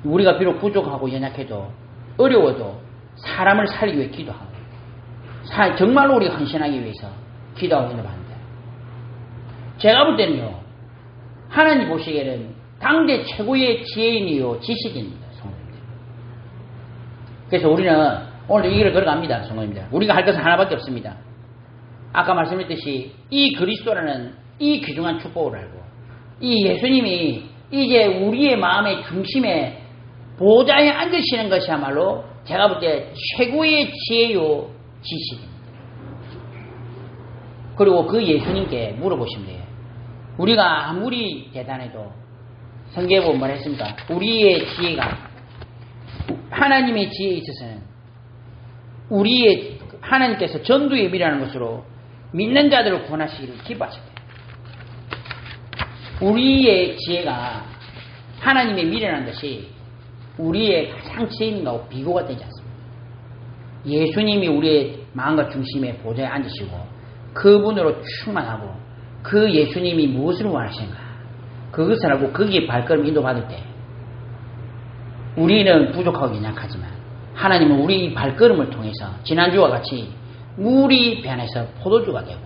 우리가 비록 부족하고 연약해도 어려워도 사람을 살리기 위해 기도하고 정말로 우리가 헌신하기 위해서 기도하고 있는 바입니다. 제가 볼 때는요 하나님 보시기에는 당대 최고의 지혜인이요 지식인입니다. 성도님들. 그래서 우리는 오늘 이 길을 걸어갑니다. 성도님들. 우리가 할 것은 하나밖에 없습니다. 아까 말씀드렸듯이 이 그리스도라는 이 귀중한 축복을 알고 이 예수님이 이제 우리의 마음의 중심에 보좌에 앉으시는 것이야말로 제가 볼 때 최고의 지혜요 지식입니다. 그리고 그 예수님께 물어보시면 돼요. 우리가 아무리 대단해도 성경에 보면 뭐라 했습니까? 우리의 지혜가 하나님의 지혜에 있어서는 우리의 하나님께서 전두에 미라는 것으로 믿는 자들을 구원하시기를 기뻐하셨대요. 우리의 지혜가 하나님의 미련한 것이 우리의 가장 지혜 있는 것하고 비교가 되지 않습니다. 예수님이 우리의 마음과 중심에 보좌에 앉으시고 그분으로 충만하고 그 예수님이 무엇을 원하시는가 그것을 알고 거기에 발걸음 인도받을 때 우리는 부족하고 연약하지만 하나님은 우리 발걸음을 통해서 지난주와 같이 물이 변해서 포도주가 되고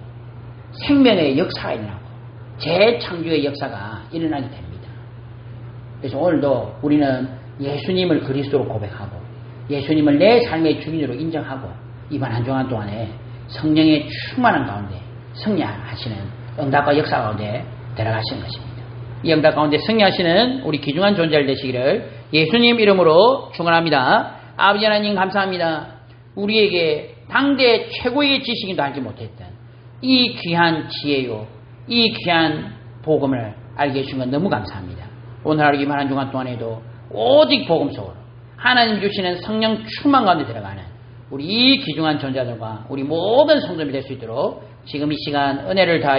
생명의 역사가 일어나고 재창조의 역사가 일어나게 됩니다. 그래서 오늘도 우리는 예수님을 그리스도로 고백하고 예수님을 내 삶의 주인으로 인정하고 이번 한 주간 동안에 성령의 충만한 가운데 승리하시는 응답과 역사 가운데 들어가시는 것입니다. 이 응답 가운데 승리하시는 우리 귀중한 존재를 되시기를 예수님 이름으로 축원합니다. 아버지 하나님 감사합니다. 우리에게 당대 최고의 지식인도 알지 못했던 이 귀한 지혜요 이 귀한 복음을 알게 해주신 건 너무 감사합니다. 오늘 하루 이만 한 주간 동안에도 오직 복음 속으로 하나님 주시는 성령 충만 가운데 들어가는 우리 이 귀중한 존재들과 우리 모든 성도님이 될 수 있도록 지금 이 시간 은혜를 다하여